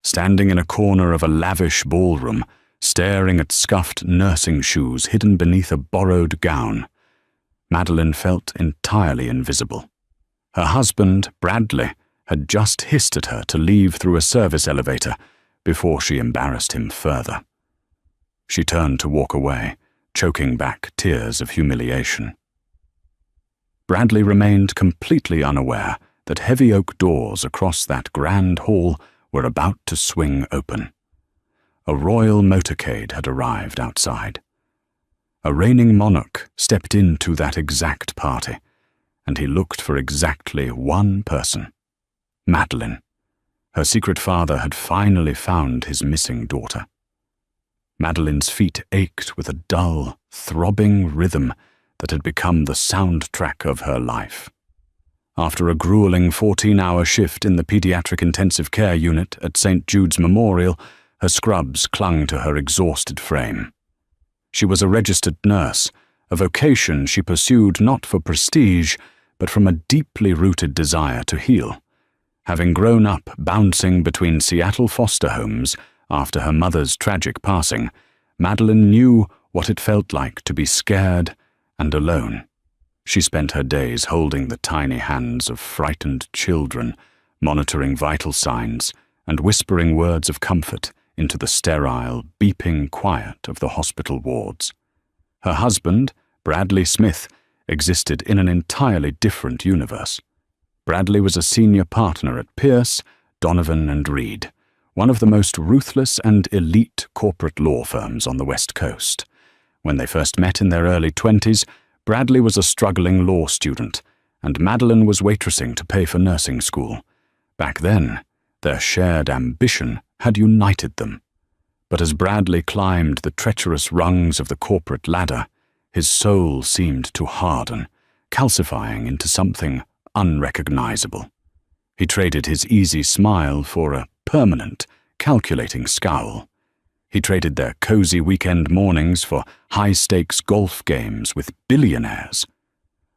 standing in a corner of a lavish ballroom, staring at scuffed nursing shoes hidden beneath a borrowed gown. Madeline felt entirely invisible. Her husband, Bradley, had just hissed at her to leave through a service elevator before she embarrassed him further. She turned to walk away, choking back tears of humiliation. Bradley remained completely unaware that heavy oak doors across that grand hall were about to swing open. A royal motorcade had arrived outside. A reigning monarch stepped into that exact party, and he looked for exactly one person: Madeline. Her secret father had finally found his missing daughter. Madeline's feet ached with a dull, throbbing rhythm that had become the soundtrack of her life. After a grueling 14-hour shift in the pediatric intensive care unit at St. Jude's Memorial, her scrubs clung to her exhausted frame. She was a registered nurse, a vocation she pursued not for prestige, but from a deeply rooted desire to heal. Having grown up bouncing between Seattle foster homes after her mother's tragic passing, Madeline knew what it felt like to be scared and alone. She spent her days holding the tiny hands of frightened children, monitoring vital signs, and whispering words of comfort into the sterile, beeping quiet of the hospital wards. Her husband, Bradley Smith, existed in an entirely different universe. Bradley was a senior partner at Pierce, Donovan and Reed, one of the most ruthless and elite corporate law firms on the West Coast. When they first met in their early 20s, Bradley was a struggling law student, and Madeline was waitressing to pay for nursing school. Back then, their shared ambition had united them. But as Bradley climbed the treacherous rungs of the corporate ladder, his soul seemed to harden, calcifying into something unrecognizable. He traded his easy smile for a permanent, calculating scowl. He traded their cozy weekend mornings for high-stakes golf games with billionaires.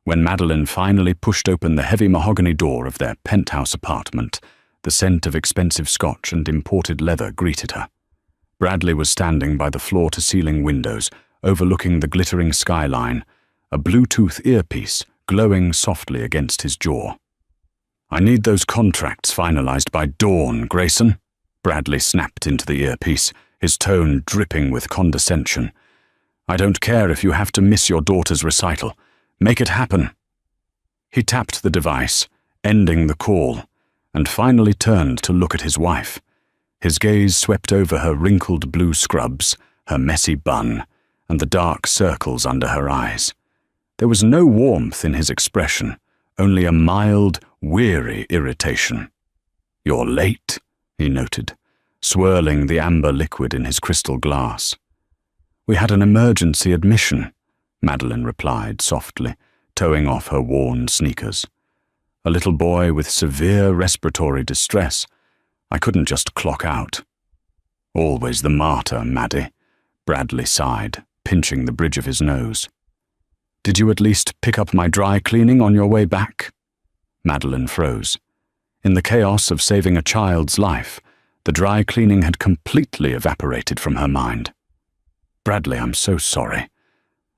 When Madeline finally pushed open the heavy mahogany door of their penthouse apartment, the scent of expensive scotch and imported leather greeted her. Bradley was standing by the floor-to-ceiling windows, overlooking the glittering skyline, a Bluetooth earpiece glowing softly against his jaw. "I need those contracts finalized by dawn, Grayson," Bradley snapped into the earpiece, his tone dripping with condescension. "I don't care if you have to miss your daughter's recital. Make it happen." He tapped the device, ending the call, and finally turned to look at his wife. His gaze swept over her wrinkled blue scrubs, her messy bun, and the dark circles under her eyes. There was no warmth in his expression, only a mild, weary irritation. "You're late," he noted, swirling the amber liquid in his crystal glass. "We had an emergency admission," Madeline replied softly, toeing off her worn sneakers. "A little boy with severe respiratory distress. I couldn't just clock out." "Always the martyr, Maddie," Bradley sighed, pinching the bridge of his nose. "Did you at least pick up my dry cleaning on your way back?" Madeline froze. In the chaos of saving a child's life, the dry cleaning had completely evaporated from her mind. "Bradley, I'm so sorry.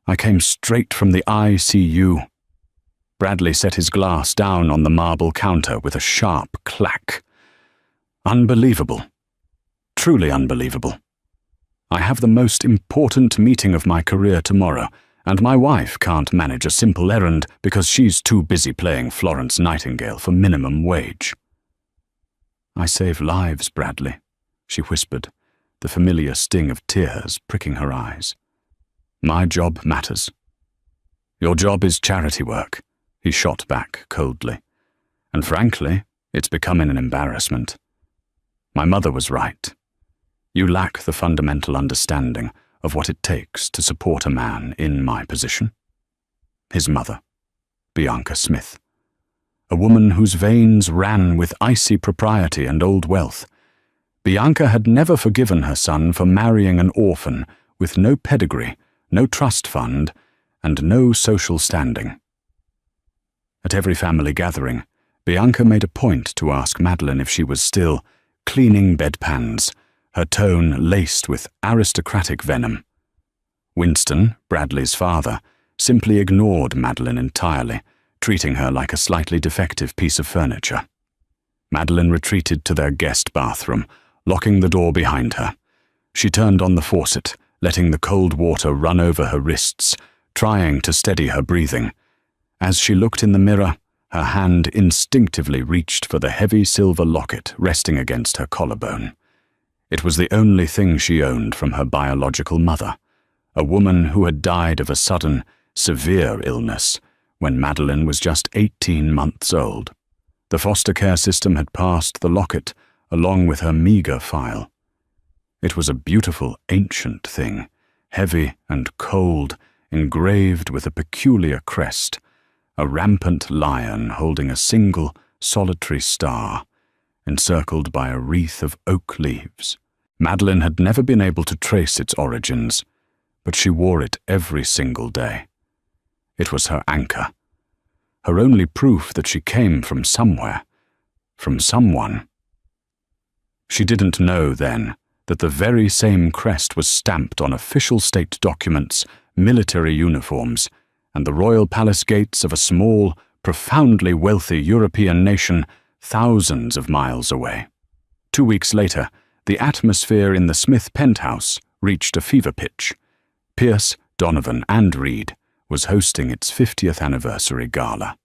I came straight from the ICU." Bradley set his glass down on the marble counter with a sharp clack. "Unbelievable. Truly unbelievable. I have the most important meeting of my career tomorrow, and my wife can't manage a simple errand because she's too busy playing Florence Nightingale for minimum wage." "I save lives, Bradley," she whispered, the familiar sting of tears pricking her eyes. "My job matters." "Your job is charity work," he shot back coldly. "And frankly, it's becoming an embarrassment. My mother was right. You lack the fundamental understanding of what it takes to support a man in my position." His mother, Bianca Smith. A woman whose veins ran with icy propriety and old wealth. Bianca had never forgiven her son for marrying an orphan with no pedigree, no trust fund, and no social standing. At every family gathering, Bianca made a point to ask Madeline if she was still cleaning bedpans, her tone laced with aristocratic venom. Winston, Bradley's father, simply ignored Madeline entirely, treating her like a slightly defective piece of furniture. Madeline retreated to their guest bathroom, locking the door behind her. She turned on the faucet, letting the cold water run over her wrists, trying to steady her breathing. As she looked in the mirror, her hand instinctively reached for the heavy silver locket resting against her collarbone. It was the only thing she owned from her biological mother, a woman who had died of a sudden, severe illness when Madeline was just 18 months old. The foster care system had passed the locket along with her meager file. It was a beautiful, ancient thing, heavy and cold, engraved with a peculiar crest, a rampant lion holding a single, solitary star, encircled by a wreath of oak leaves. Madeline had never been able to trace its origins, but she wore it every single day. It was her anchor, her only proof that she came from somewhere, from someone. She didn't know then that the very same crest was stamped on official state documents, military uniforms, and the royal palace gates of a small, profoundly wealthy European nation thousands of miles away. 2 weeks later, the atmosphere in the Smith penthouse reached a fever pitch. Pierce, Donovan, and Reed was hosting its 50th anniversary gala.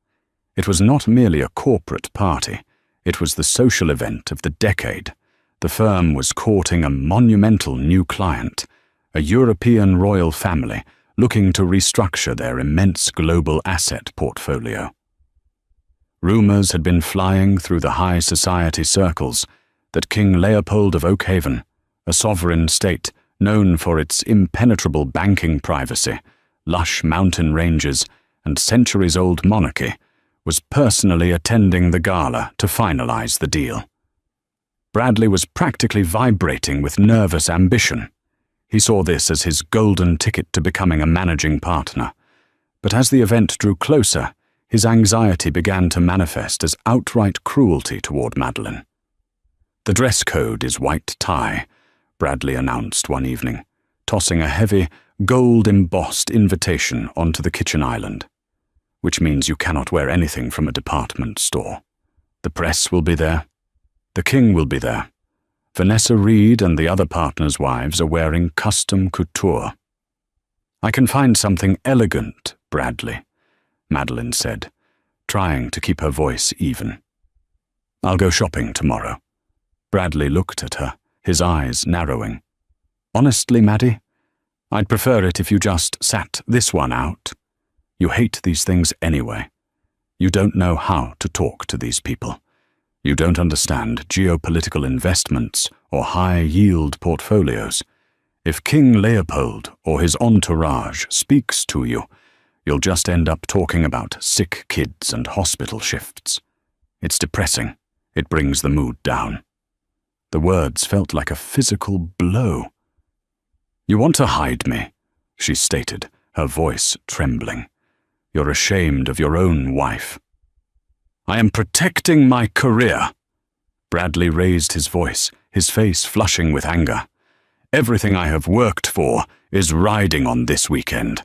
It was not merely a corporate party, it was the social event of the decade. The firm was courting a monumental new client, a European royal family looking to restructure their immense global asset portfolio. Rumors had been flying through the high society circles that King Leopold of Oakhaven, a sovereign state known for its impenetrable banking privacy, lush mountain ranges, and centuries-old monarchy, was personally attending the gala to finalize the deal. Bradley was practically vibrating with nervous ambition. He saw this as his golden ticket to becoming a managing partner. But as the event drew closer, his anxiety began to manifest as outright cruelty toward Madeline. "The dress code is white tie," Bradley announced one evening, tossing a heavy, gold-embossed invitation onto the kitchen island, "which means you cannot wear anything from a department store. The press will be there. The king will be there. Vanessa Reed and the other partners' wives are wearing custom couture." "I can find something elegant, Bradley," Madeline said, trying to keep her voice even. "I'll go shopping tomorrow." Bradley looked at her, his eyes narrowing. "Honestly, Maddie, I'd prefer it if you just sat this one out. You hate these things anyway. You don't know how to talk to these people. You don't understand geopolitical investments or high-yield portfolios. If King Leopold or his entourage speaks to you, you'll just end up talking about sick kids and hospital shifts. It's depressing. It brings the mood down." The words felt like a physical blow. "You want to hide me," she stated, her voice trembling. "You're ashamed of your own wife." "I am protecting my career." Bradley raised his voice, his face flushing with anger. "Everything I have worked for is riding on this weekend.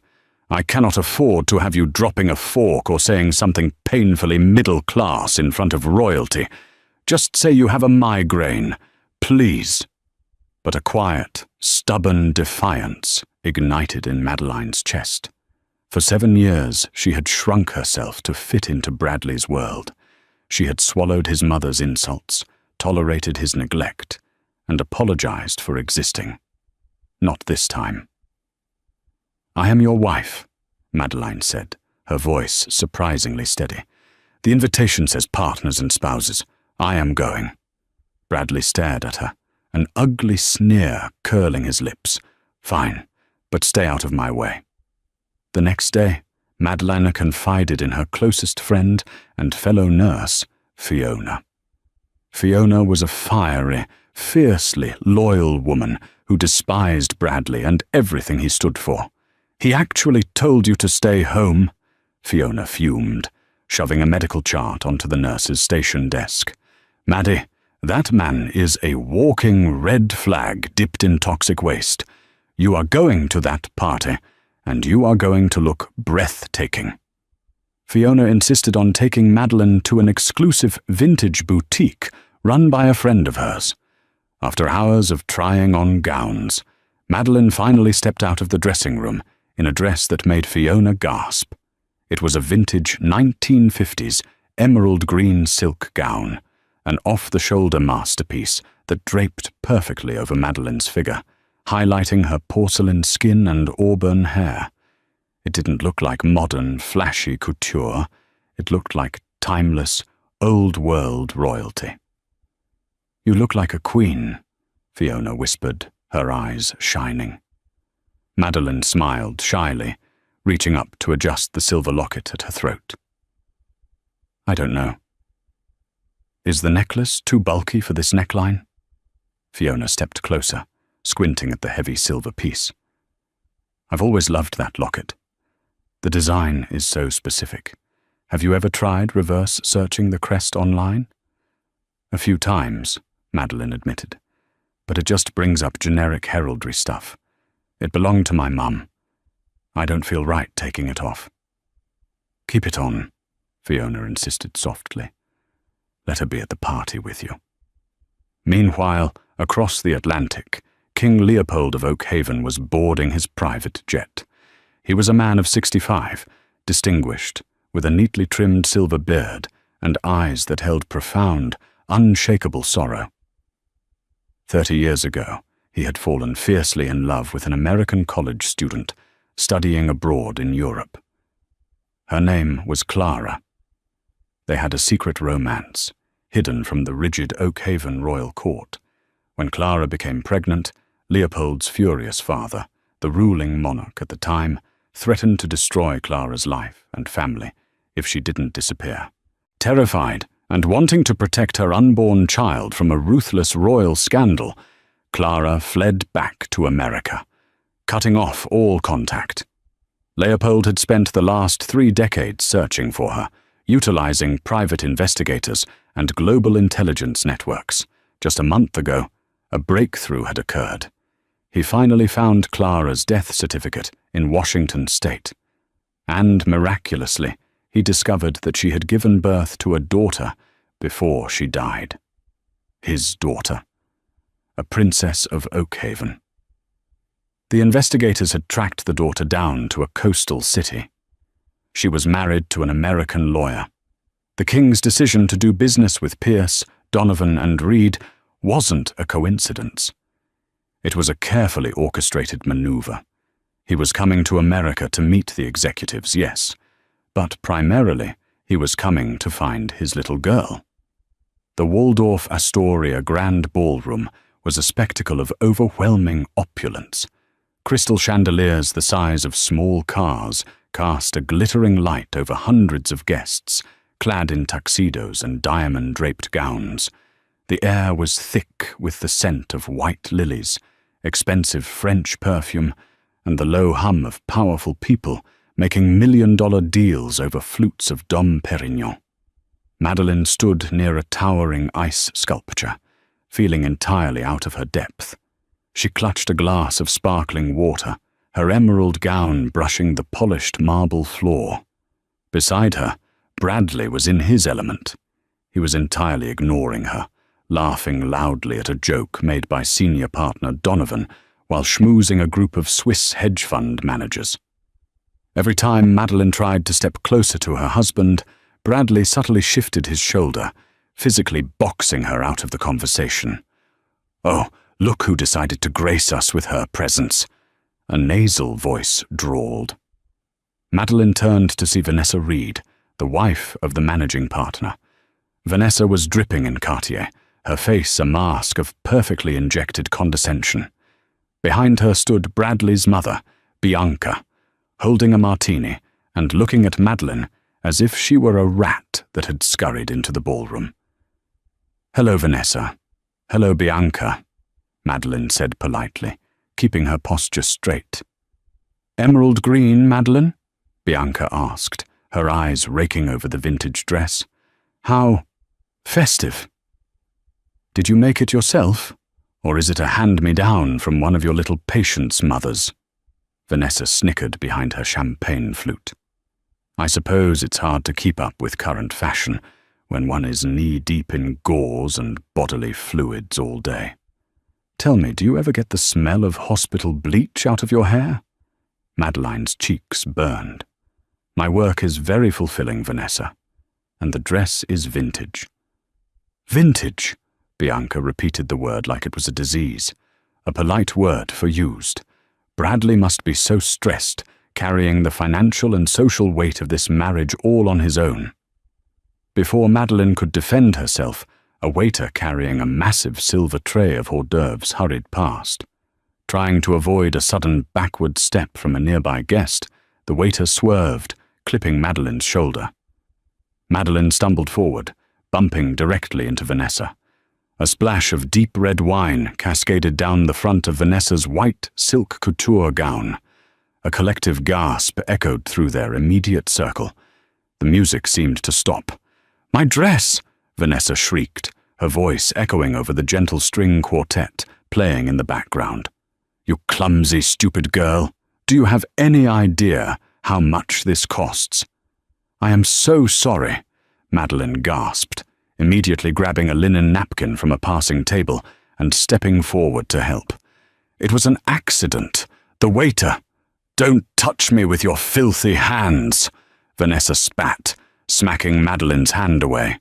I cannot afford to have you dropping a fork or saying something painfully middle class in front of royalty. Just say you have a migraine, please." But a quiet, stubborn defiance ignited in Madeline's chest. For 7 years, she had shrunk herself to fit into Bradley's world. She had swallowed his mother's insults, tolerated his neglect, and apologized for existing. Not this time. "I am your wife," Madeline said, her voice surprisingly steady. "The invitation says partners and spouses. I am going." Bradley stared at her, an ugly sneer curling his lips. "Fine, but stay out of my way." The next day, Madeline confided in her closest friend and fellow nurse, Fiona. Fiona was a fiery, fiercely loyal woman who despised Bradley and everything he stood for. "He actually told you to stay home," Fiona fumed, shoving a medical chart onto the nurse's station desk. "Maddie, That man is a walking red flag dipped in toxic waste. You are going to that party, and you are going to look breathtaking. Fiona insisted on taking Madeline to an exclusive vintage boutique run by a friend of hers. After hours of trying on gowns, Madeline finally stepped out of the dressing room in a dress that made Fiona gasp. It was a vintage 1950s emerald green silk gown, an off-the-shoulder masterpiece that draped perfectly over Madeline's figure, highlighting her porcelain skin and auburn hair. It didn't look like modern, flashy couture. It looked like timeless, old-world royalty. "You look like a queen," Fiona whispered, her eyes shining. Madeline smiled shyly, reaching up to adjust the silver locket at her throat. "I don't know. Is the necklace too bulky for this neckline?" Fiona stepped closer, squinting at the heavy silver piece. "I've always loved that locket. The design is so specific. Have you ever tried reverse searching the crest online?" "A few times," Madeline admitted, "but it just brings up generic heraldry stuff. It belonged to my mum. I don't feel right taking it off." "Keep it on," Fiona insisted softly. "Let her be at the party with you." Meanwhile, across the Atlantic, King Leopold of Oakhaven was boarding his private jet. He was a man of 65, distinguished, with a neatly trimmed silver beard and eyes that held profound, unshakable sorrow. 30 years ago, he had fallen fiercely in love with an American college student studying abroad in Europe. Her name was Clara. They had a secret romance, hidden from the rigid Oakhaven royal court. When Clara became pregnant, Leopold's furious father, the ruling monarch at the time, threatened to destroy Clara's life and family if she didn't disappear. Terrified and wanting to protect her unborn child from a ruthless royal scandal, Clara fled back to America, cutting off all contact. Leopold had spent the last 3 decades searching for her, utilizing private investigators and global intelligence networks. Just a month ago, a breakthrough had occurred. He finally found Clara's death certificate in Washington state. And miraculously, he discovered that she had given birth to a daughter before she died. His daughter. A princess of Oakhaven. The investigators had tracked the daughter down to a coastal city. She was married to an American lawyer. The king's decision to do business with Pierce, Donovan, and Reed wasn't a coincidence. It was a carefully orchestrated maneuver. He was coming to America to meet the executives, yes, but primarily he was coming to find his little girl. The Waldorf Astoria Grand Ballroom was a spectacle of overwhelming opulence. Crystal chandeliers the size of small cars cast a glittering light over hundreds of guests, clad in tuxedos and diamond-draped gowns. The air was thick with the scent of white lilies, expensive French perfume, and the low hum of powerful people making million-dollar deals over flutes of Dom Perignon. Madeline stood near a towering ice sculpture, feeling entirely out of her depth. She clutched a glass of sparkling water, her emerald gown brushing the polished marble floor. Beside her, Bradley was in his element. He was entirely ignoring her, laughing loudly at a joke made by senior partner Donovan while schmoozing a group of Swiss hedge fund managers. Every time Madeline tried to step closer to her husband, Bradley subtly shifted his shoulder, physically boxing her out of the conversation. "Oh, look who decided to grace us with her presence," a nasal voice drawled. Madeline turned to see Vanessa Reed, the wife of the managing partner. Vanessa was dripping in Cartier, her face a mask of perfectly injected condescension. Behind her stood Bradley's mother, Bianca, holding a martini and looking at Madeline as if she were a rat that had scurried into the ballroom. "Hello, Vanessa. Hello, Bianca," Madeline said politely, keeping her posture straight. "Emerald green, Madeline?" Bianca asked, her eyes raking over the vintage dress. "How festive." Did you make it yourself? Or is it a hand-me-down from one of your little patient's mothers? Vanessa snickered behind her champagne flute. I suppose it's hard to keep up with current fashion when one is knee-deep in gauze and bodily fluids all day. Tell me, do you ever get the smell of hospital bleach out of your hair? Madeline's cheeks burned. My work is very fulfilling, Vanessa, and the dress is vintage. Vintage? Bianca repeated the word like it was a disease, a polite word for used. Bradley must be so stressed, carrying the financial and social weight of this marriage all on his own. Before Madeline could defend herself, a waiter carrying a massive silver tray of hors d'oeuvres hurried past. Trying to avoid a sudden backward step from a nearby guest, the waiter swerved, clipping Madeline's shoulder. Madeline stumbled forward, bumping directly into Vanessa. A splash of deep red wine cascaded down the front of Vanessa's white silk couture gown. A collective gasp echoed through their immediate circle. The music seemed to stop. "My dress!" Vanessa shrieked, her voice echoing over the gentle string quartet playing in the background. "You clumsy, stupid girl! Do you have any idea how much this costs?" "I am so sorry," Madeline gasped, immediately grabbing a linen napkin from a passing table and stepping forward to help. "It was an accident. The waiter—" "Don't touch me with your filthy hands," Vanessa spat, smacking Madeline's hand away.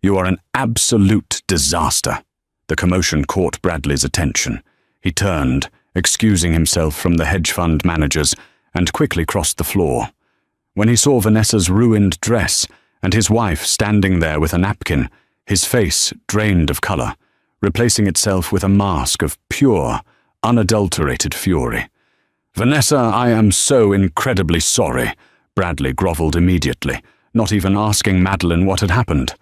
"You are an absolute disaster." The commotion caught Bradley's attention. He turned, excusing himself from the hedge fund managers, and quickly crossed the floor. When he saw Vanessa's ruined dress and his wife standing there with a napkin, his face drained of color, replacing itself with a mask of pure, unadulterated fury. "Vanessa, I am so incredibly sorry," Bradley groveled immediately, not even asking Madeline what had happened.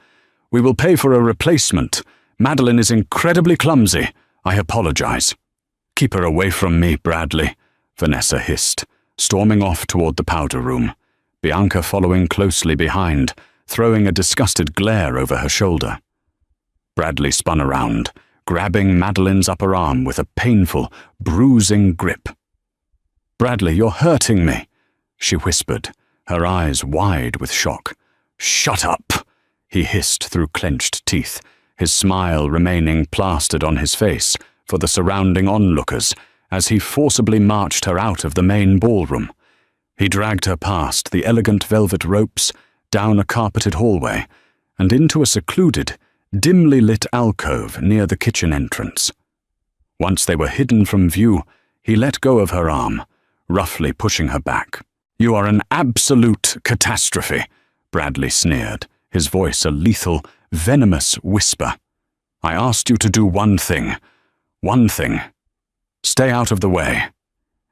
"We will pay for a replacement. Madeline is incredibly clumsy. I apologize." "Keep her away from me, Bradley," Vanessa hissed, storming off toward the powder room, Bianca following closely behind, throwing a disgusted glare over her shoulder. Bradley spun around, grabbing Madeline's upper arm with a painful, bruising grip. "Bradley, you're hurting me," she whispered, her eyes wide with shock. "Shut up," he hissed through clenched teeth, his smile remaining plastered on his face for the surrounding onlookers as he forcibly marched her out of the main ballroom. He dragged her past the elegant velvet ropes, down a carpeted hallway, and into a secluded, dimly lit alcove near the kitchen entrance. Once they were hidden from view, he let go of her arm, roughly pushing her back. "You are an absolute catastrophe," Bradley sneered, his voice a lethal, venomous whisper. "I asked you to do one thing. One thing. Stay out of the way.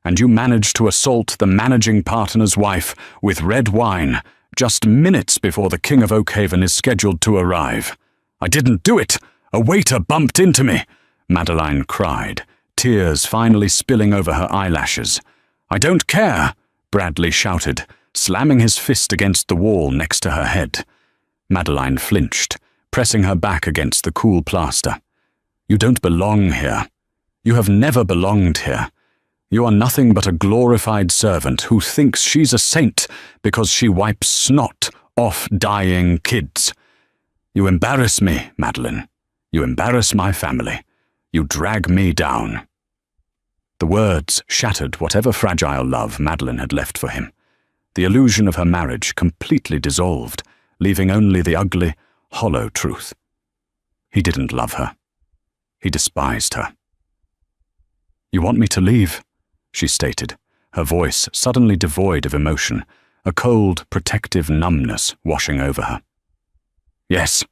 And you managed to assault the managing partner's wife with red wine just minutes before the King of Oakhaven is scheduled to arrive." "I didn't do it! A waiter bumped into me!" Madeline cried, tears finally spilling over her eyelashes. "I don't care!" Bradley shouted, slamming his fist against the wall next to her head. Madeline flinched, pressing her back against the cool plaster. "You don't belong here. You have never belonged here. You are nothing but a glorified servant who thinks she's a saint because she wipes snot off dying kids. You embarrass me, Madeline. You embarrass my family. You drag me down." The words shattered whatever fragile love Madeline had left for him. The illusion of her marriage completely dissolved, leaving only the ugly, hollow truth. He didn't love her. He despised her. "You want me to leave?" she stated, her voice suddenly devoid of emotion, a cold, protective numbness washing over her. "Yes,"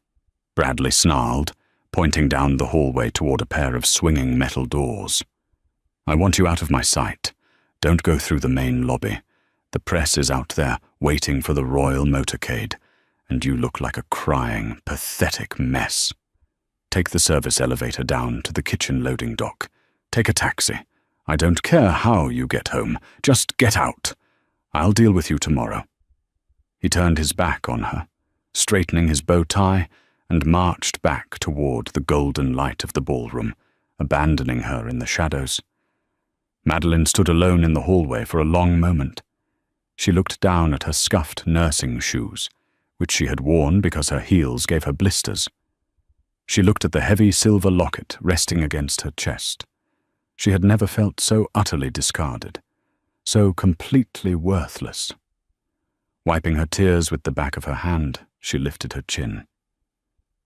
Bradley snarled, pointing down the hallway toward a pair of swinging metal doors. "I want you out of my sight. Don't go through the main lobby. The press is out there waiting for the royal motorcade, and you look like a crying, pathetic mess. Take the service elevator down to the kitchen loading dock. Take a taxi. I don't care how you get home. Just get out. I'll deal with you tomorrow." He turned his back on her, straightening his bow tie and marched back toward the golden light of the ballroom, abandoning her in the shadows. Madeline stood alone in the hallway for a long moment. She looked down at her scuffed nursing shoes, which she had worn because her heels gave her blisters. She looked at the heavy silver locket resting against her chest. She had never felt so utterly discarded, so completely worthless. Wiping her tears with the back of her hand, she lifted her chin.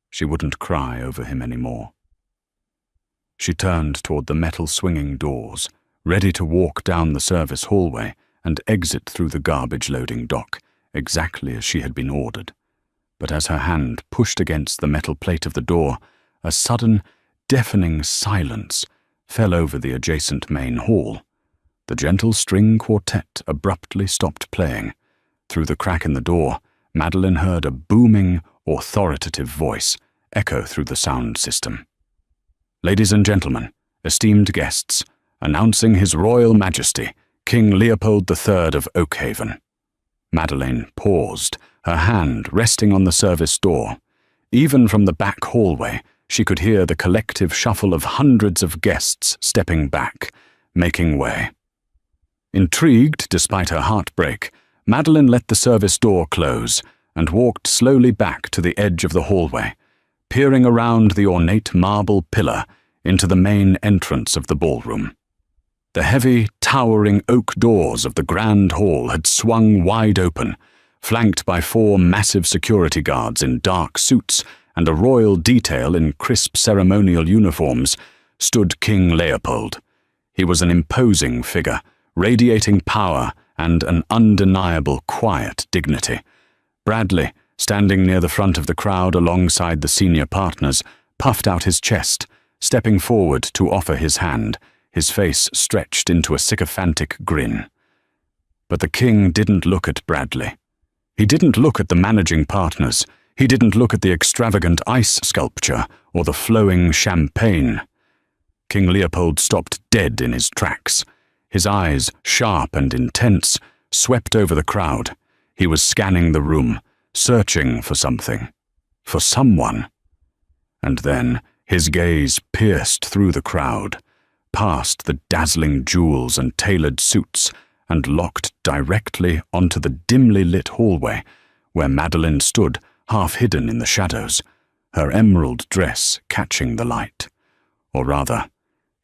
She wouldn't cry over him anymore. She turned toward the metal swinging doors, ready to walk down the service hallway and exit through the garbage-loading dock, exactly as she had been ordered. But as her hand pushed against the metal plate of the door, a sudden, deafening silence fell over the adjacent main hall. The gentle string quartet abruptly stopped playing. Through the crack in the door, Madeline heard a booming, authoritative voice echo through the sound system. "Ladies and gentlemen, esteemed guests, announcing His Royal Majesty, King Leopold III of Oakhaven." Madeline paused, her hand resting on the service door. Even from the back hallway, she could hear the collective shuffle of hundreds of guests stepping back, making way. Intrigued despite her heartbreak, Madeline let the service door close and walked slowly back to the edge of the hallway, peering around the ornate marble pillar into the main entrance of the ballroom. The heavy, towering oak doors of the grand hall had swung wide open, flanked by 4 massive security guards in dark suits and a royal detail in crisp ceremonial uniforms stood King Leopold. He was an imposing figure, radiating power and an undeniable quiet dignity. Bradley, standing near the front of the crowd alongside the senior partners, puffed out his chest, stepping forward to offer his hand, his face stretched into a sycophantic grin. But the king didn't look at Bradley. He didn't look at the managing partners. He didn't look at the extravagant ice sculpture or the flowing champagne. King Leopold stopped dead in his tracks. His eyes, sharp and intense, swept over the crowd. He was scanning the room, searching for something, for someone. And then his gaze pierced through the crowd, past the dazzling jewels and tailored suits, and locked directly onto the dimly lit hallway where Madeline stood, half hidden in the shadows, her emerald dress catching the light. Or rather,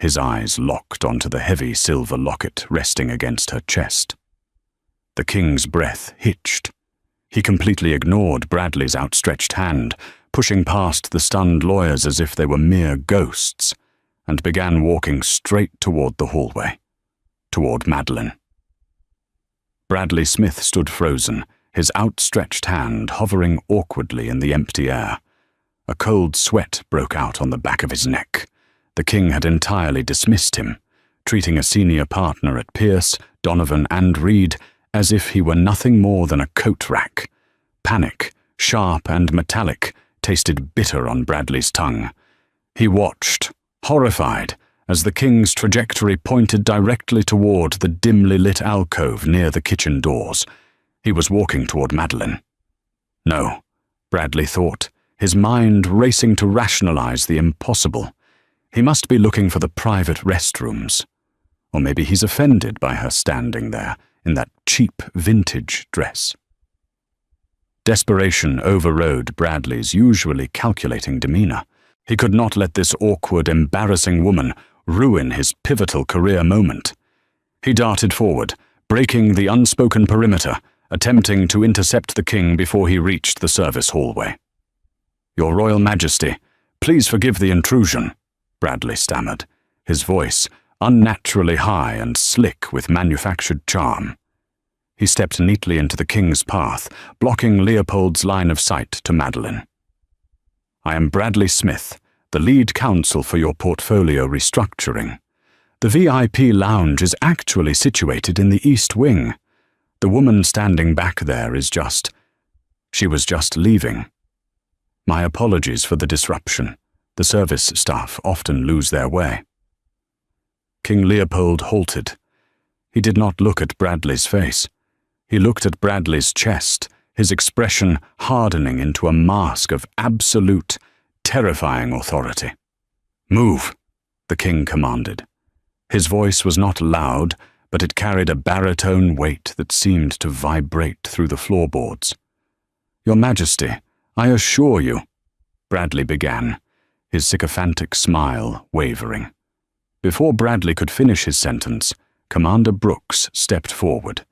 his eyes locked onto the heavy silver locket resting against her chest. The king's breath hitched. He completely ignored Bradley's outstretched hand, pushing past the stunned lawyers as if they were mere ghosts, and began walking straight toward the hallway, toward Madeline. Bradley Smith stood frozen, his outstretched hand hovering awkwardly in the empty air. A cold sweat broke out on the back of his neck. The king had entirely dismissed him, treating a senior partner at Pierce, Donovan, and Reed as if he were nothing more than a coat rack. Panic, sharp and metallic, tasted bitter on Bradley's tongue. He watched, horrified, as the king's trajectory pointed directly toward the dimly lit alcove near the kitchen doors. He was walking toward Madeline. No, Bradley thought, his mind racing to rationalize the impossible. He must be looking for the private restrooms. Or maybe he's offended by her standing there in that cheap vintage dress. Desperation overrode Bradley's usually calculating demeanor. He could not let this awkward, embarrassing woman ruin his pivotal career moment. He darted forward, breaking the unspoken perimeter, attempting to intercept the king before he reached the service hallway. "Your Royal Majesty, please forgive the intrusion," Bradley stammered, his voice unnaturally high and slick with manufactured charm. He stepped neatly into the king's path, blocking Leopold's line of sight to Madeline. "I am Bradley Smith, the lead counsel for your portfolio restructuring. The VIP lounge is actually situated in the East Wing. The woman standing back there is she was just leaving. My apologies for the disruption. The service staff often lose their way." King Leopold halted. He did not look at Bradley's face. He looked at Bradley's chest, his expression hardening into a mask of absolute, terrifying authority. "Move," the king commanded. His voice was not loud, but it carried a baritone weight that seemed to vibrate through the floorboards. "Your Majesty, I assure you," Bradley began, his sycophantic smile wavering. Before Bradley could finish his sentence, Commander Brooks stepped forward.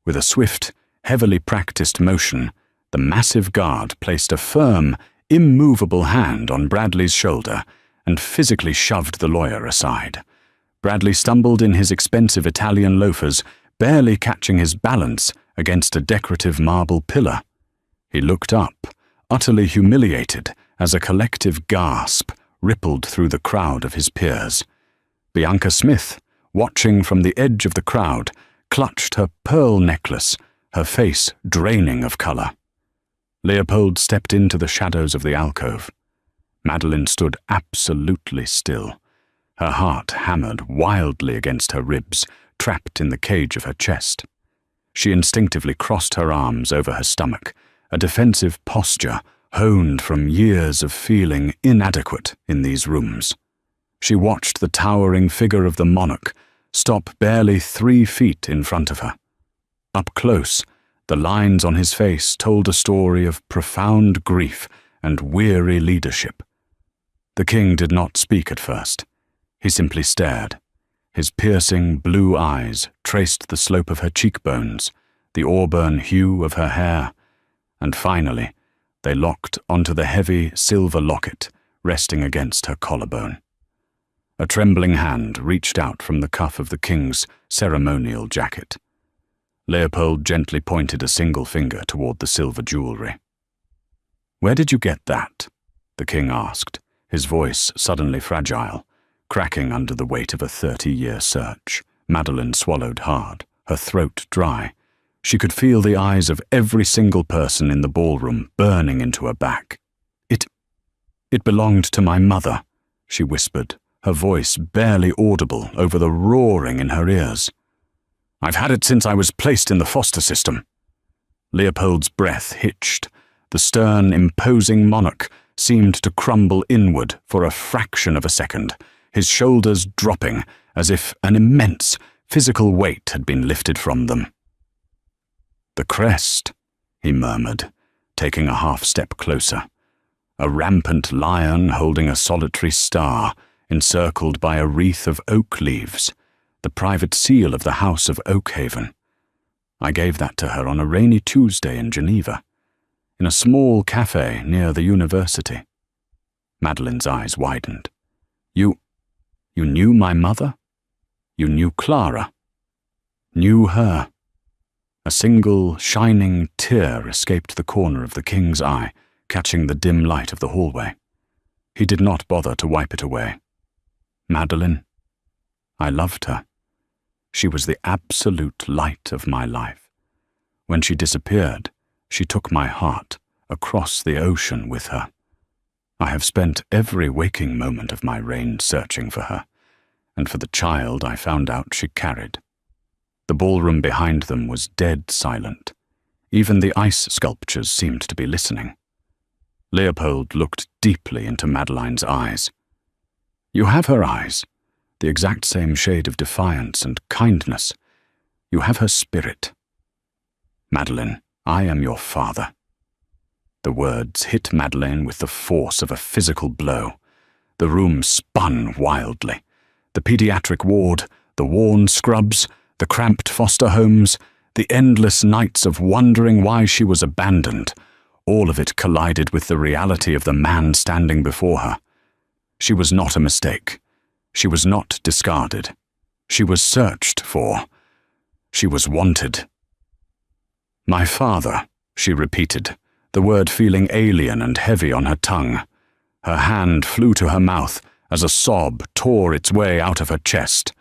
With a swift, heavily practiced motion, the massive guard placed a firm, immovable hand on Bradley's shoulder and physically shoved the lawyer aside. Bradley stumbled in his expensive Italian loafers, barely catching his balance against a decorative marble pillar. He looked up, utterly humiliated, as a collective gasp rippled through the crowd of his peers. Bianca Smith, watching from the edge of the crowd, clutched her pearl necklace, her face draining of color. Leopold stepped into the shadows of the alcove. Madeline stood absolutely still. Her heart hammered wildly against her ribs, trapped in the cage of her chest. She instinctively crossed her arms over her stomach, a defensive posture honed from years of feeling inadequate in these rooms. She watched the towering figure of the monarch stop barely 3 feet in front of her. Up close, the lines on his face told a story of profound grief and weary leadership. The king did not speak at first. He simply stared. His piercing blue eyes traced the slope of her cheekbones, the auburn hue of her hair, and finally, they locked onto the heavy silver locket resting against her collarbone. A trembling hand reached out from the cuff of the king's ceremonial jacket. Leopold gently pointed a single finger toward the silver jewelry. "Where did you get that?" the king asked, his voice suddenly fragile, cracking under the weight of a 30-year search. Madeline swallowed hard, her throat dry. She could feel the eyes of every single person in the ballroom burning into her back. It belonged to my mother," she whispered, her voice barely audible over the roaring in her ears. "I've had it since I was placed in the foster system." Leopold's breath hitched. The stern, imposing monarch seemed to crumble inward for a fraction of a second, his shoulders dropping as if an immense physical weight had been lifted from them. "The crest," he murmured, taking a half-step closer. A rampant lion holding a solitary star, encircled by a wreath of oak leaves, the private seal of the House of Oakhaven. I gave that to her on a rainy Tuesday in Geneva, in a small cafe near the university. Madeline's eyes widened. You knew my mother? You knew Clara? Knew her?" A single, shining tear escaped the corner of the king's eye, catching the dim light of the hallway. He did not bother to wipe it away. "Madeline, I loved her. She was the absolute light of my life. When she disappeared, she took my heart across the ocean with her. I have spent every waking moment of my reign searching for her, and for the child I found out she carried." The ballroom behind them was dead silent. Even the ice sculptures seemed to be listening. Leopold looked deeply into Madeline's eyes. "You have her eyes, the exact same shade of defiance and kindness. You have her spirit. Madeline, I am your father." The words hit Madeline with the force of a physical blow. The room spun wildly. The pediatric ward, the worn scrubs, the cramped foster homes, the endless nights of wondering why she was abandoned, all of it collided with the reality of the man standing before her. She was not a mistake. She was not discarded. She was searched for. She was wanted. "My father," she repeated, the word feeling alien and heavy on her tongue. Her hand flew to her mouth as a sob tore its way out of her chest.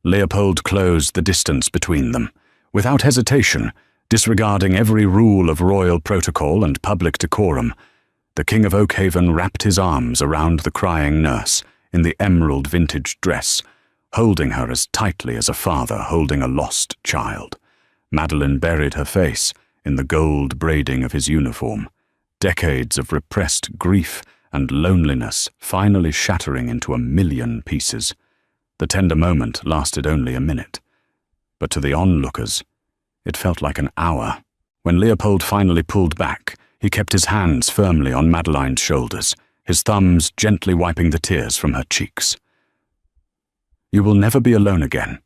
Leopold closed the distance between them. Without hesitation, disregarding every rule of royal protocol and public decorum, the King of Oakhaven wrapped his arms around the crying nurse in the emerald vintage dress, holding her as tightly as a father holding a lost child. Madeline buried her face in the gold braiding of his uniform, decades of repressed grief and loneliness finally shattering into a million pieces. The tender moment lasted only a minute, but to the onlookers, it felt like an hour. When Leopold finally pulled back, he kept his hands firmly on Madeline's shoulders, his thumbs gently wiping the tears from her cheeks. "You will never be alone again,"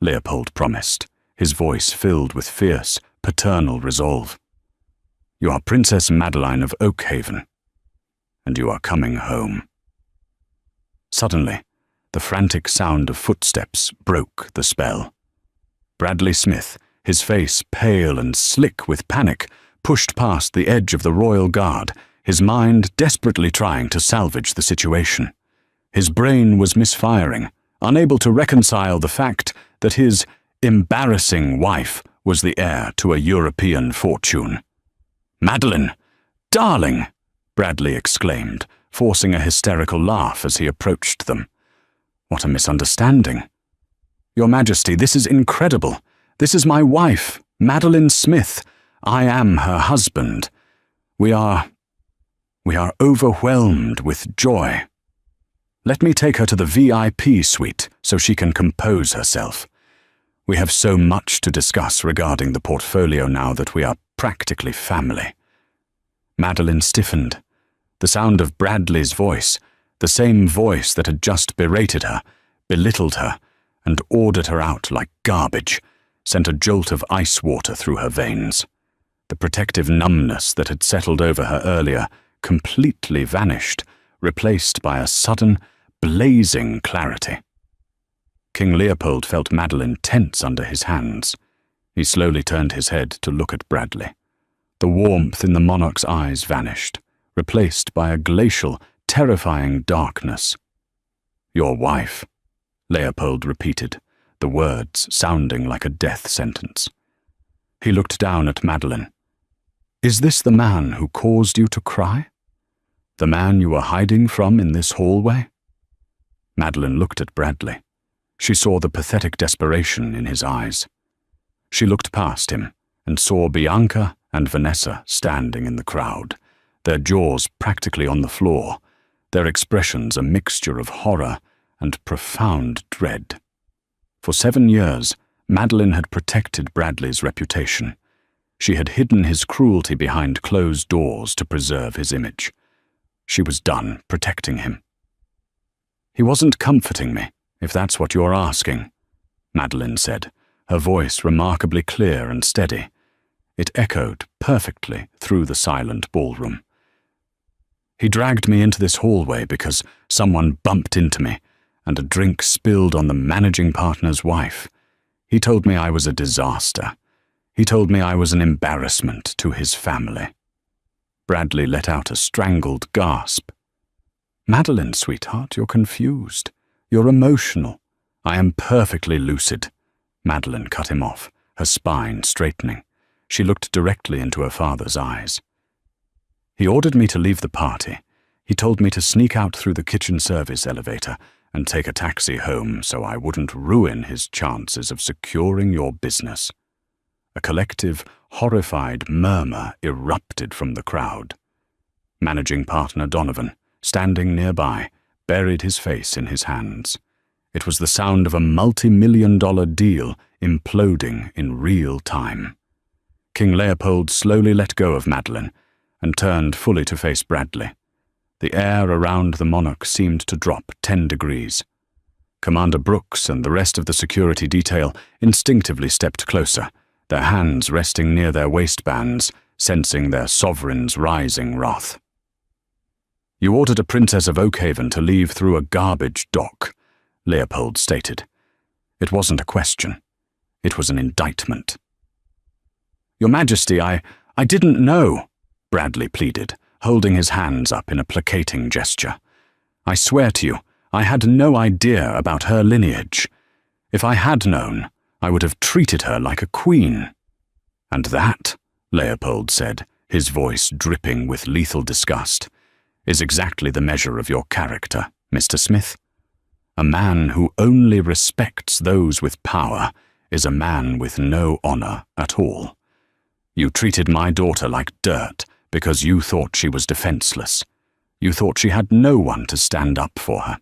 Leopold promised, his voice filled with fierce, paternal resolve. "You are Princess Madeline of Oakhaven, and you are coming home." Suddenly, the frantic sound of footsteps broke the spell. Bradley Smith, his face pale and slick with panic, pushed past the edge of the Royal Guard, his mind desperately trying to salvage the situation. His brain was misfiring, unable to reconcile the fact that his embarrassing wife was the heir to a European fortune. "Madeline! Darling!" Bradley exclaimed, forcing a hysterical laugh as he approached them. "What a misunderstanding. Your Majesty, this is incredible. This is my wife, Madeline Smith. I am her husband. We are overwhelmed with joy. Let me take her to the VIP suite so she can compose herself. We have so much to discuss regarding the portfolio now that we are practically family." Madeline stiffened. The sound of Bradley's voice, the same voice that had just berated her, belittled her, and ordered her out like garbage, sent a jolt of ice water through her veins. The protective numbness that had settled over her earlier completely vanished, replaced by a sudden, blazing clarity. King Leopold felt Madeline tense under his hands. He slowly turned his head to look at Bradley. The warmth in the monarch's eyes vanished, replaced by a glacial, terrifying darkness. "Your wife," Leopold repeated, the words sounding like a death sentence. He looked down at Madeline. "Is this the man who caused you to cry? The man you were hiding from in this hallway?" Madeline looked at Bradley. She saw the pathetic desperation in his eyes. She looked past him and saw Bianca and Vanessa standing in the crowd, their jaws practically on the floor, their expressions a mixture of horror and profound dread. For 7 years, Madeline had protected Bradley's reputation. She had hidden his cruelty behind closed doors to preserve his image. She was done protecting him. "He wasn't comforting me, if that's what you're asking," Madeline said, her voice remarkably clear and steady. It echoed perfectly through the silent ballroom. "He dragged me into this hallway because someone bumped into me, and a drink spilled on the managing partner's wife. He told me I was a disaster. He told me I was an embarrassment to his family." Bradley let out a strangled gasp. "Madeline, sweetheart, you're confused. You're emotional. I am perfectly lucid." Madeline cut him off, her spine straightening. She looked directly into her father's eyes. "He ordered me to leave the party. He told me to sneak out through the kitchen service elevator and take a taxi home so I wouldn't ruin his chances of securing your business." A collective, horrified murmur erupted from the crowd. Managing partner Donovan, standing nearby, buried his face in his hands. It was the sound of a multi-million-dollar deal imploding in real time. King Leopold slowly let go of Madeline and turned fully to face Bradley. The air around the monarch seemed to drop 10 degrees. Commander Brooks and the rest of the security detail instinctively stepped closer, their hands resting near their waistbands, sensing their sovereign's rising wrath. "You ordered a princess of Oakhaven to leave through a garbage dock," Leopold stated. It wasn't a question. It was an indictment. "Your Majesty, I didn't know," Bradley pleaded, holding his hands up in a placating gesture. "I swear to you, I had no idea about her lineage. If I had known, I would have treated her like a queen." "And that," Leopold said, his voice dripping with lethal disgust, "is exactly the measure of your character, Mr. Smith. A man who only respects those with power is a man with no honor at all. You treated my daughter like dirt because you thought she was defenseless. You thought she had no one to stand up for her."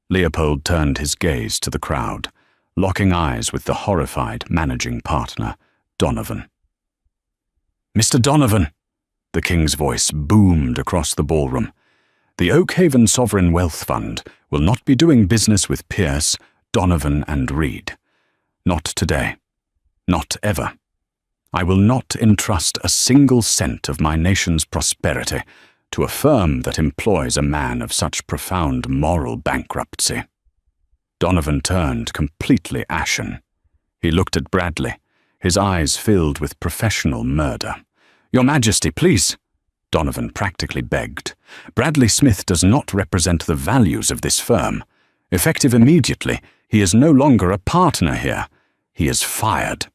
Leopold turned his gaze to the crowd, locking eyes with the horrified managing partner, Donovan. "Mr. Donovan," the king's voice boomed across the ballroom, "the Oakhaven Sovereign Wealth Fund will not be doing business with Pierce, Donovan, and Reed. Not today. Not ever. I will not entrust a single cent of my nation's prosperity to a firm that employs a man of such profound moral bankruptcy." Donovan turned completely ashen. He looked at Bradley, his eyes filled with professional murder. "Your Majesty, please," Donovan practically begged. "Bradley Smith does not represent the values of this firm. Effective immediately, he is no longer a partner here. He is fired."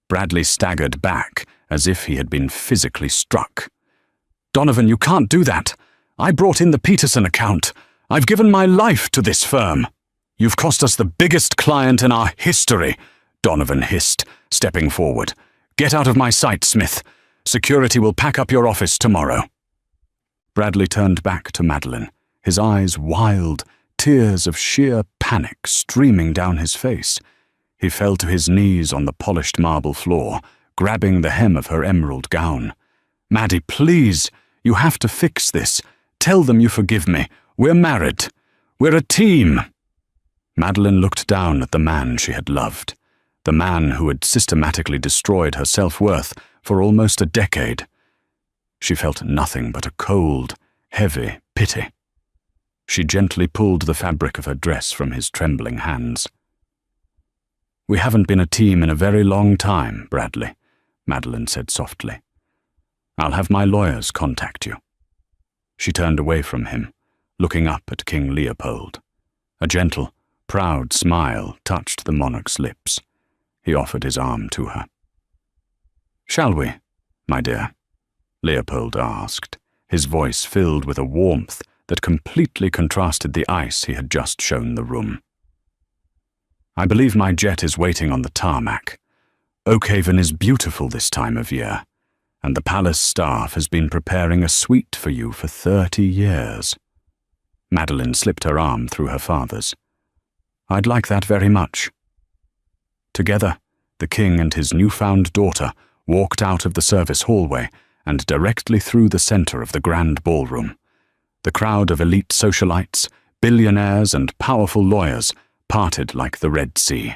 Bradley staggered back as if he had been physically struck. "Donovan, you can't do that. I brought in the Peterson account. I've given my life to this firm." "You've cost us the biggest client in our history," Donovan hissed, stepping forward. "Get out of my sight, Smith. Security will pack up your office tomorrow." Bradley turned back to Madeline, his eyes wild, tears of sheer panic streaming down his face. He fell to his knees on the polished marble floor, grabbing the hem of her emerald gown. "Maddie, please, you have to fix this. Tell them you forgive me. We're married. We're a team." Madeline looked down at the man she had loved, the man who had systematically destroyed her self-worth for almost a decade. She felt nothing but a cold, heavy pity. She gently pulled the fabric of her dress from his trembling hands. "We haven't been a team in a very long time, Bradley," Madeline said softly. "I'll have my lawyers contact you." She turned away from him, looking up at King Leopold. A gentle, proud smile touched the monarch's lips. He offered his arm to her. "Shall we, my dear?" Leopold asked, his voice filled with a warmth that completely contrasted the ice he had just shown the room. "I believe my jet is waiting on the tarmac. Oakhaven is beautiful this time of year, and the palace staff has been preparing a suite for you for 30 years. Madeline slipped her arm through her father's. "I'd like that very much." Together, the king and his newfound daughter walked out of the service hallway and directly through the center of the grand ballroom. The crowd of elite socialites, billionaires, and powerful lawyers parted like the Red Sea.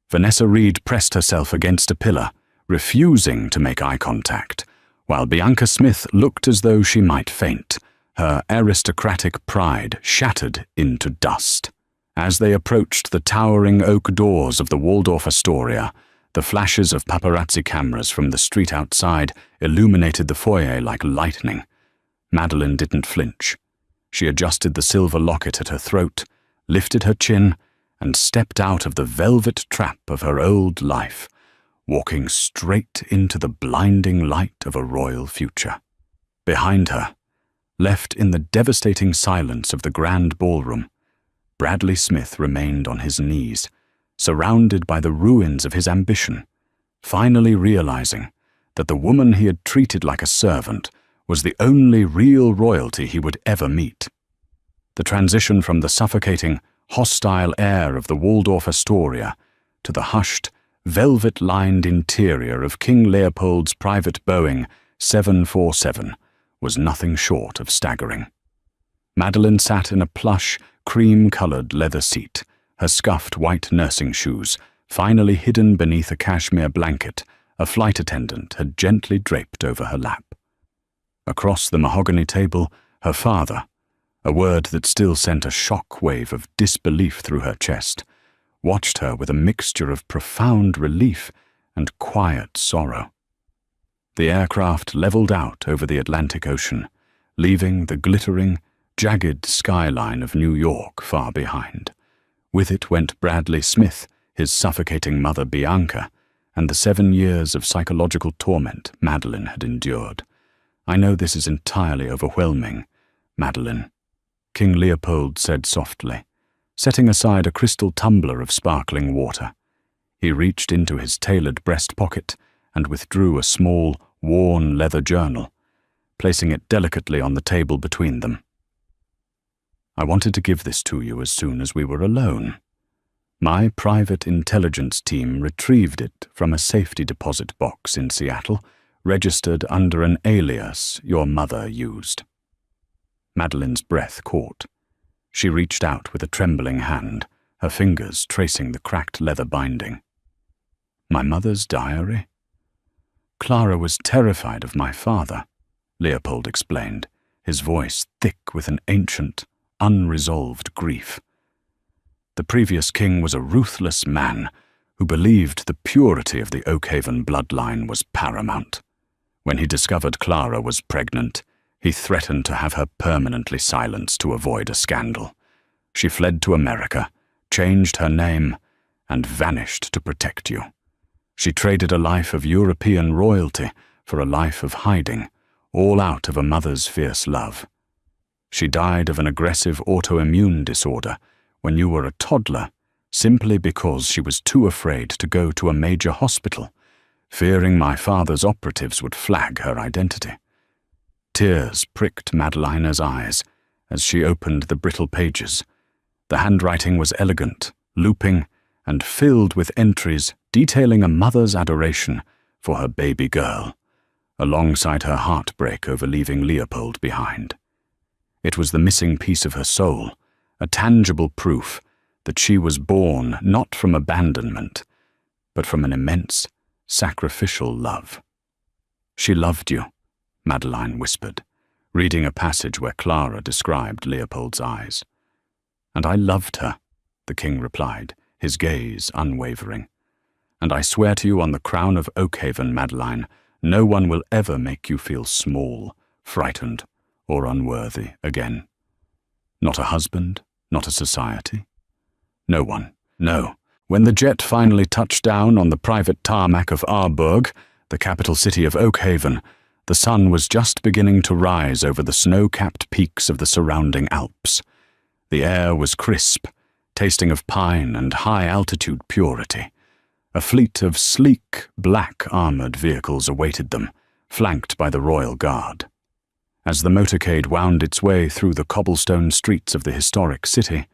Vanessa Reed pressed herself against a pillar, refusing to make eye contact, while Bianca Smith looked as though she might faint, her aristocratic pride shattered into dust. As they approached the towering oak doors of the Waldorf Astoria, the flashes of paparazzi cameras from the street outside illuminated the foyer like lightning. Madeline didn't flinch. She adjusted the silver locket at her throat, lifted her chin, and stepped out of the velvet trap of her old life, walking straight into the blinding light of a royal future. Behind her, left in the devastating silence of the grand ballroom, Bradley Smith remained on his knees, surrounded by the ruins of his ambition, finally realizing that the woman he had treated like a servant was the only real royalty he would ever meet. The transition from the suffocating, hostile air of the Waldorf Astoria to the hushed, velvet-lined interior of King Leopold's private Boeing 747 was nothing short of staggering. Madeline sat in a plush, cream-colored leather seat, her scuffed white nursing shoes finally hidden beneath a cashmere blanket a flight attendant had gently draped over her lap. Across the mahogany table, her father, a word that still sent a shock wave of disbelief through her chest, watched her with a mixture of profound relief and quiet sorrow. The aircraft leveled out over the Atlantic Ocean, leaving the glittering, jagged skyline of New York far behind. With it went Bradley Smith, his suffocating mother Bianca, and the 7 years of psychological torment Madeline had endured. "I know this is entirely overwhelming, Madeline," King Leopold said softly, setting aside a crystal tumbler of sparkling water. He reached into his tailored breast pocket and withdrew a small, worn leather journal, placing it delicately on the table between them. "I wanted to give this to you as soon as we were alone. My private intelligence team retrieved it from a safety deposit box in Seattle, registered under an alias your mother used." Madeline's breath caught. She reached out with a trembling hand, her fingers tracing the cracked leather binding. "My mother's diary?" "Clara was terrified of my father," Leopold explained, his voice thick with an ancient, unresolved grief. "The previous king was a ruthless man who believed the purity of the Oakhaven bloodline was paramount. When he discovered Clara was pregnant, he threatened to have her permanently silenced to avoid a scandal. She fled to America, changed her name, and vanished to protect you. She traded a life of European royalty for a life of hiding, all out of a mother's fierce love. She died of an aggressive autoimmune disorder when you were a toddler, simply because she was too afraid to go to a major hospital, fearing my father's operatives would flag her identity." Tears pricked Madeline's eyes as she opened the brittle pages. The handwriting was elegant, looping, and filled with entries detailing a mother's adoration for her baby girl, alongside her heartbreak over leaving Leopold behind. It was the missing piece of her soul, a tangible proof that she was born not from abandonment, but from an immense, sacrificial love. "She loved you," Madeline whispered, reading a passage where Clara described Leopold's eyes. "And I loved her," the king replied, his gaze unwavering. "And I swear to you on the crown of Oakhaven, Madeline, no one will ever make you feel small, frightened, or unworthy again. Not a husband, not a society. No one. No. When the jet finally touched down on the private tarmac of Aarburg, the capital city of Oakhaven, the sun was just beginning to rise over the snow-capped peaks of the surrounding Alps. The air was crisp, tasting of pine and high-altitude purity. A fleet of sleek, black armored vehicles awaited them, flanked by the Royal Guard. As the motorcade wound its way through the cobblestone streets of the historic city,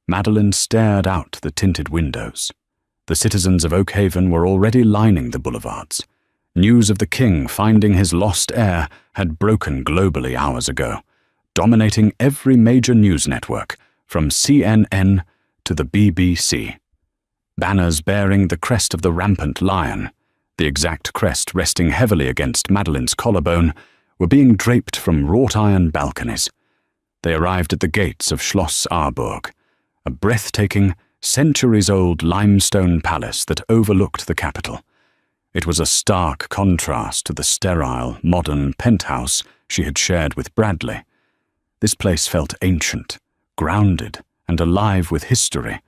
Madeline stared out the tinted windows. The citizens of Oakhaven were already lining the boulevards. News of the king finding his lost heir had broken globally hours ago, dominating every major news network, from CNN to the BBC. Banners bearing the crest of the rampant lion, the exact crest resting heavily against Madeline's collarbone, were being draped from wrought-iron balconies. They arrived at the gates of Schloss Aarburg, a breathtaking, centuries-old limestone palace that overlooked the capital. It was a stark contrast to the sterile, modern penthouse she had shared with Bradley. This place felt ancient, grounded, and alive with history.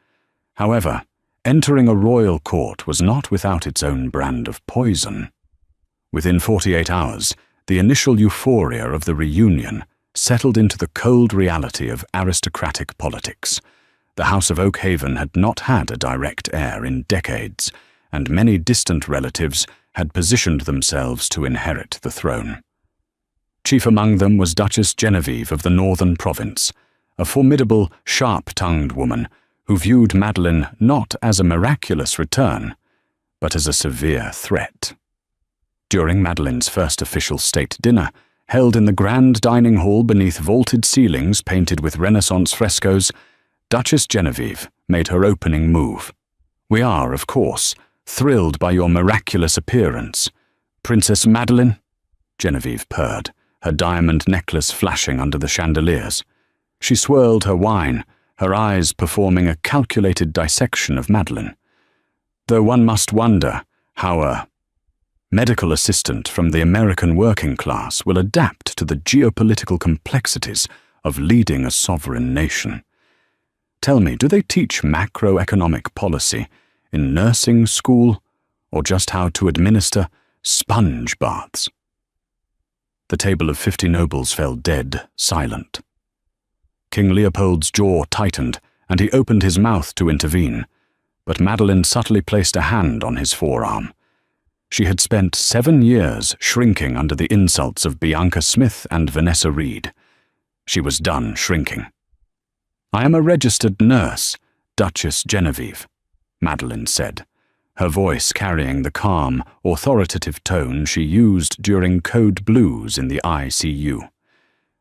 However, entering a royal court was not without its own brand of poison. Within 48 hours, the initial euphoria of the reunion settled into the cold reality of aristocratic politics. The House of Oakhaven had not had a direct heir in decades, and many distant relatives had positioned themselves to inherit the throne. Chief among them was Duchess Genevieve of the Northern Province, a formidable, sharp-tongued woman who viewed Madeline not as a miraculous return, but as a severe threat. During Madeline's first official state dinner, held in the grand dining hall beneath vaulted ceilings painted with Renaissance frescoes, Duchess Genevieve made her opening move. "We are, of course, thrilled by your miraculous appearance. Princess Madeline," Genevieve purred, her diamond necklace flashing under the chandeliers. She swirled her wine, her eyes performing a calculated dissection of Madeline. Though one must wonder how a medical assistant from the American working class will adapt to the geopolitical complexities of leading a sovereign nation. Tell me, do they teach macroeconomic policy in nursing school, or just how to administer sponge baths? The table of 50 nobles fell dead silent. King Leopold's jaw tightened, and he opened his mouth to intervene, but Madeline subtly placed a hand on his forearm. She had spent 7 years shrinking under the insults of Bianca Smith and Vanessa Reed. She was done shrinking. "I am a registered nurse, Duchess Genevieve," Madeline said, her voice carrying the calm, authoritative tone she used during Code Blues in the ICU.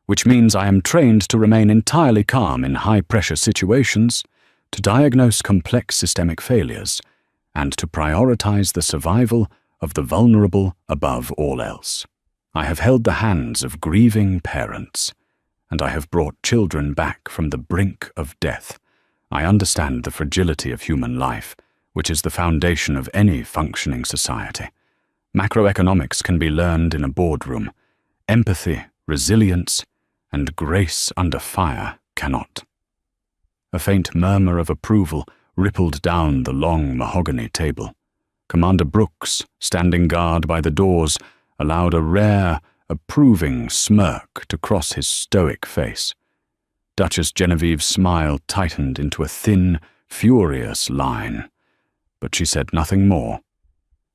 "Which means I am trained to remain entirely calm in high-pressure situations, to diagnose complex systemic failures, and to prioritize the survival of the vulnerable above all else. I have held the hands of grieving parents, and I have brought children back from the brink of death. I understand the fragility of human life, which is the foundation of any functioning society. Macroeconomics can be learned in a boardroom. Empathy, resilience, and grace under fire cannot." A faint murmur of approval rippled down the long mahogany table. Commander Brooks, standing guard by the doors, allowed a rare, approving smirk to cross his stoic face. Duchess Genevieve's smile tightened into a thin, furious line, but she said nothing more.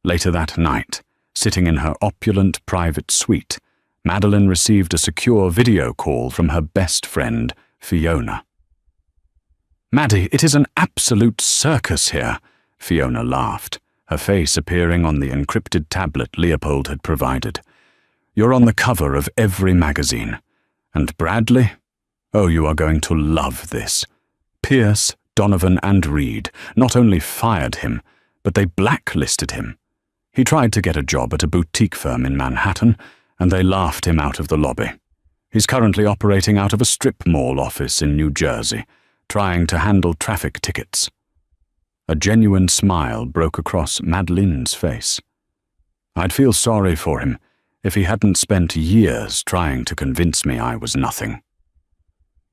Later that night, sitting in her opulent private suite, Madeline received a secure video call from her best friend, Fiona. "Maddie, it is an absolute circus here," Fiona laughed, her face appearing on the encrypted tablet Leopold had provided. "You're on the cover of every magazine. And Bradley? Oh, you are going to love this. Pierce, Donovan, and Reed not only fired him, but they blacklisted him. He tried to get a job at a boutique firm in Manhattan, and they laughed him out of the lobby. He's currently operating out of a strip mall office in New Jersey, trying to handle traffic tickets." A genuine smile broke across Madeline's face. "I'd feel sorry for him if he hadn't spent years trying to convince me I was nothing."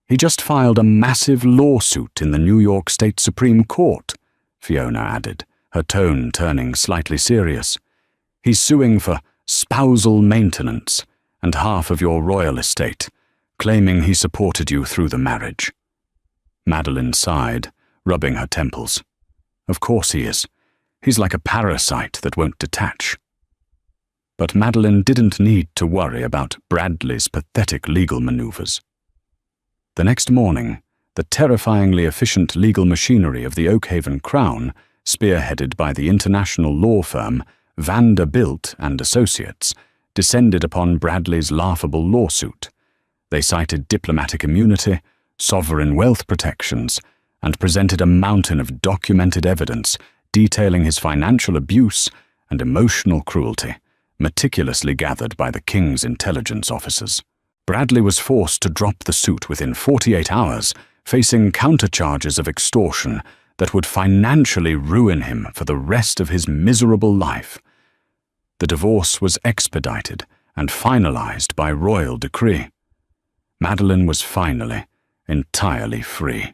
"He just filed a massive lawsuit in the New York State Supreme Court," Fiona added, her tone turning slightly serious. "He's suing for spousal maintenance and half of your royal estate, claiming he supported you through the marriage." Madeline sighed, rubbing her temples. "Of course he is. He's like a parasite that won't detach." But Madeline didn't need to worry about Bradley's pathetic legal maneuvers. The next morning, the terrifyingly efficient legal machinery of the Oakhaven Crown, spearheaded by the international law firm Vanderbilt and Associates, descended upon Bradley's laughable lawsuit. They cited diplomatic immunity, sovereign wealth protections, and presented a mountain of documented evidence detailing his financial abuse and emotional cruelty, meticulously gathered by the King's intelligence officers. Bradley was forced to drop the suit within 48 hours, facing countercharges of extortion that would financially ruin him for the rest of his miserable life. The divorce was expedited and finalized by royal decree. Madeline was finally entirely free.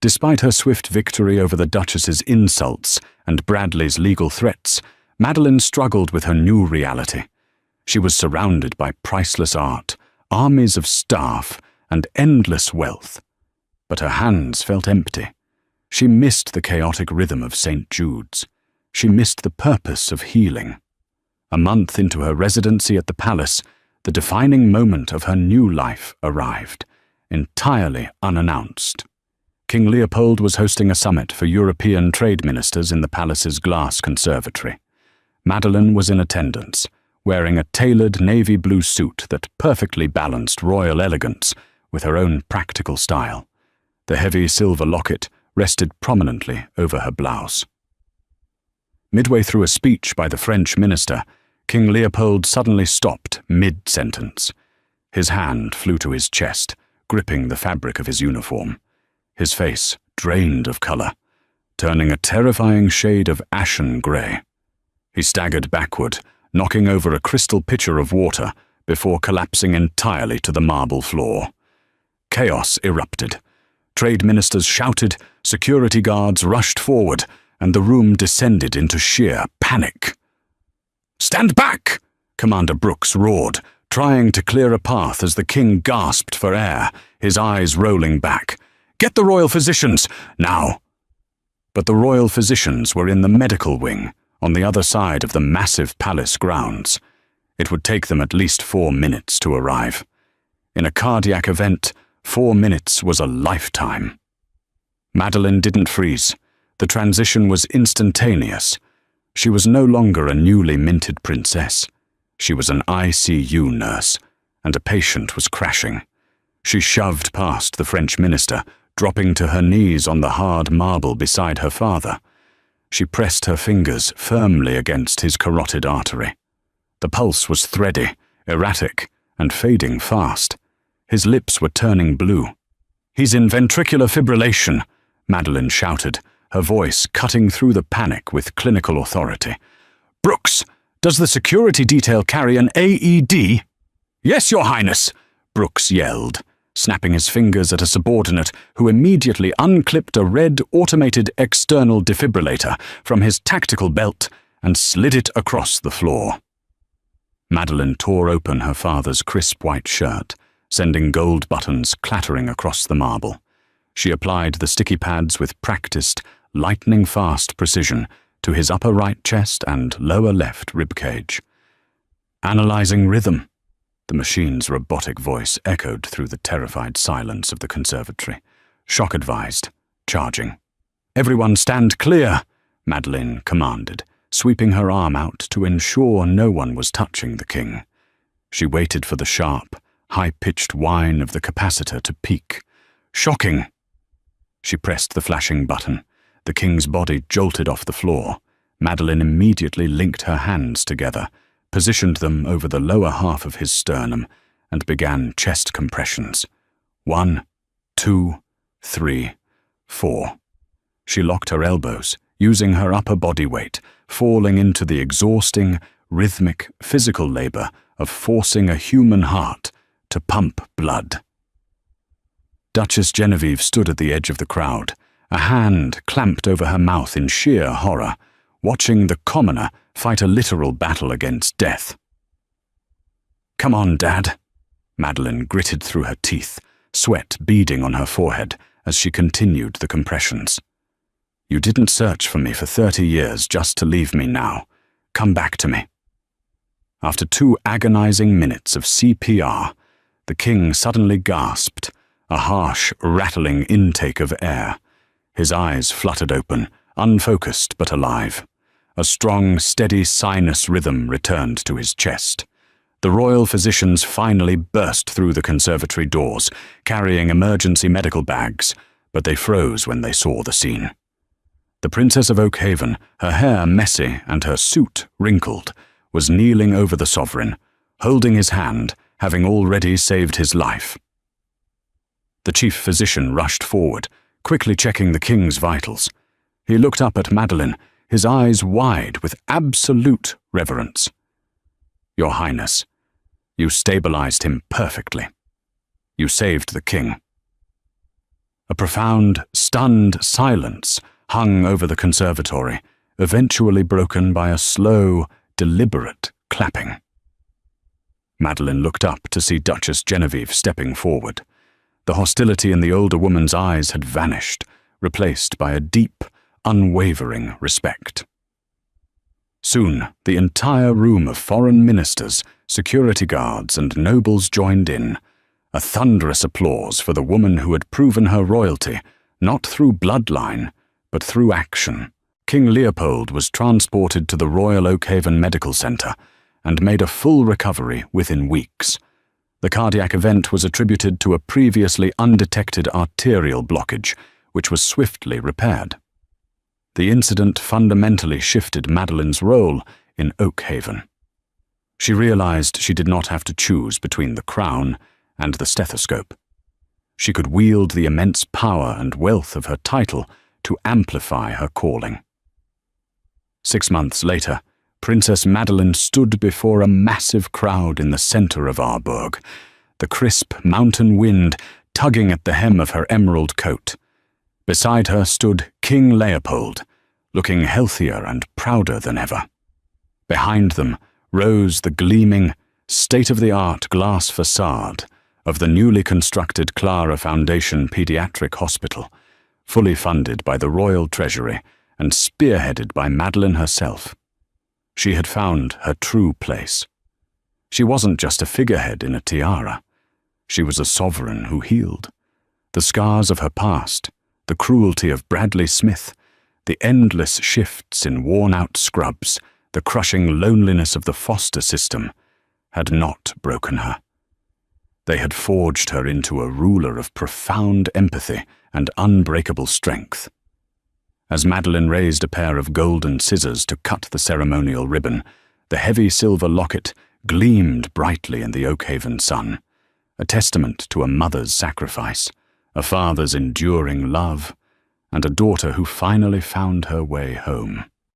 Despite her swift victory over the Duchess's insults and Bradley's legal threats, Madeline struggled with her new reality. She was surrounded by priceless art, armies of staff, and endless wealth. But her hands felt empty. She missed the chaotic rhythm of St. Jude's. She missed the purpose of healing. A month into her residency at the palace, the defining moment of her new life arrived, entirely unannounced. King Leopold was hosting a summit for European trade ministers in the palace's glass conservatory. Madeline was in attendance, wearing a tailored navy blue suit that perfectly balanced royal elegance with her own practical style. The heavy silver locket rested prominently over her blouse. Midway through a speech by the French minister, King Leopold suddenly stopped mid-sentence. His hand flew to his chest, gripping the fabric of his uniform. His face drained of color, turning a terrifying shade of ashen gray. He staggered backward, knocking over a crystal pitcher of water before collapsing entirely to the marble floor. Chaos erupted. Trade ministers shouted, security guards rushed forward, and the room descended into sheer panic. "Stand back!" Commander Brooks roared, trying to clear a path as the king gasped for air, his eyes rolling back. "Get the royal physicians, now!" But the royal physicians were in the medical wing, on the other side of the massive palace grounds. It would take them at least 4 minutes to arrive. In a cardiac event, 4 minutes was a lifetime. Madeline didn't freeze. The transition was instantaneous. She was no longer a newly minted princess. She was an ICU nurse, and a patient was crashing. She shoved past the French minister, dropping to her knees on the hard marble beside her father. She pressed her fingers firmly against his carotid artery. The pulse was thready, erratic, and fading fast. His lips were turning blue. "He's in ventricular fibrillation," Madeline shouted, her voice cutting through the panic with clinical authority. "Brooks, does the security detail carry an AED?" "Yes, Your Highness," Brooks yelled, snapping his fingers at a subordinate who immediately unclipped a red automated external defibrillator from his tactical belt and slid it across the floor. Madeline tore open her father's crisp white shirt, sending gold buttons clattering across the marble. She applied the sticky pads with practiced, lightning-fast precision to his upper right chest and lower left ribcage. "Analyzing rhythm," the machine's robotic voice echoed through the terrified silence of the conservatory. "Shock advised. Charging." "Everyone stand clear," Madeline commanded, sweeping her arm out to ensure no one was touching the king. She waited for the sharp, high-pitched whine of the capacitor to peak. "Shocking!" She pressed the flashing button. The king's body jolted off the floor. Madeline immediately linked her hands together, positioned them over the lower half of his sternum, and began chest compressions. 1, 2, 3, 4. She locked her elbows, using her upper body weight, falling into the exhausting, rhythmic, physical labor of forcing a human heart to pump blood. Duchess Genevieve stood at the edge of the crowd, a hand clamped over her mouth in sheer horror, watching the commoner fight a literal battle against death. "Come on, Dad," Madeline gritted through her teeth, sweat beading on her forehead as she continued the compressions. "You didn't search for me for 30 years just to leave me now. Come back to me." After 2 agonizing minutes of CPR, the king suddenly gasped, a harsh, rattling intake of air. His eyes fluttered open, unfocused but alive. A strong, steady sinus rhythm returned to his chest. The royal physicians finally burst through the conservatory doors, carrying emergency medical bags, but they froze when they saw the scene. The Princess of Oakhaven, her hair messy and her suit wrinkled, was kneeling over the sovereign, holding his hand, having already saved his life. The chief physician rushed forward, quickly checking the king's vitals. He looked up at Madeline, his eyes wide with absolute reverence. "Your Highness, you stabilized him perfectly. You saved the king." A profound, stunned silence hung over the conservatory, eventually broken by a slow, deliberate clapping. Madeline looked up to see Duchess Genevieve stepping forward. The hostility in the older woman's eyes had vanished, replaced by a deep, unwavering respect. Soon, the entire room of foreign ministers, security guards, and nobles joined in, a thunderous applause for the woman who had proven her royalty, not through bloodline, but through action. King Leopold was transported to the Royal Oakhaven Medical Center and made a full recovery within weeks. The cardiac event was attributed to a previously undetected arterial blockage, which was swiftly repaired. The incident fundamentally shifted Madeline's role in Oakhaven. She realized she did not have to choose between the crown and the stethoscope. She could wield the immense power and wealth of her title to amplify her calling. 6 months later, Princess Madeline stood before a massive crowd in the center of Arburg, the crisp mountain wind tugging at the hem of her emerald coat. Beside her stood King Leopold, looking healthier and prouder than ever. Behind them rose the gleaming, state-of-the-art glass facade of the newly constructed Clara Foundation Pediatric Hospital, fully funded by the Royal Treasury and spearheaded by Madeline herself. She had found her true place. She wasn't just a figurehead in a tiara. She was a sovereign who healed. The scars of her past, the cruelty of Bradley Smith, the endless shifts in worn-out scrubs, the crushing loneliness of the foster system, had not broken her. They had forged her into a ruler of profound empathy and unbreakable strength. As Madeline raised a pair of golden scissors to cut the ceremonial ribbon, the heavy silver locket gleamed brightly in the Oakhaven sun, a testament to a mother's sacrifice, a father's enduring love, and a daughter who finally found her way home.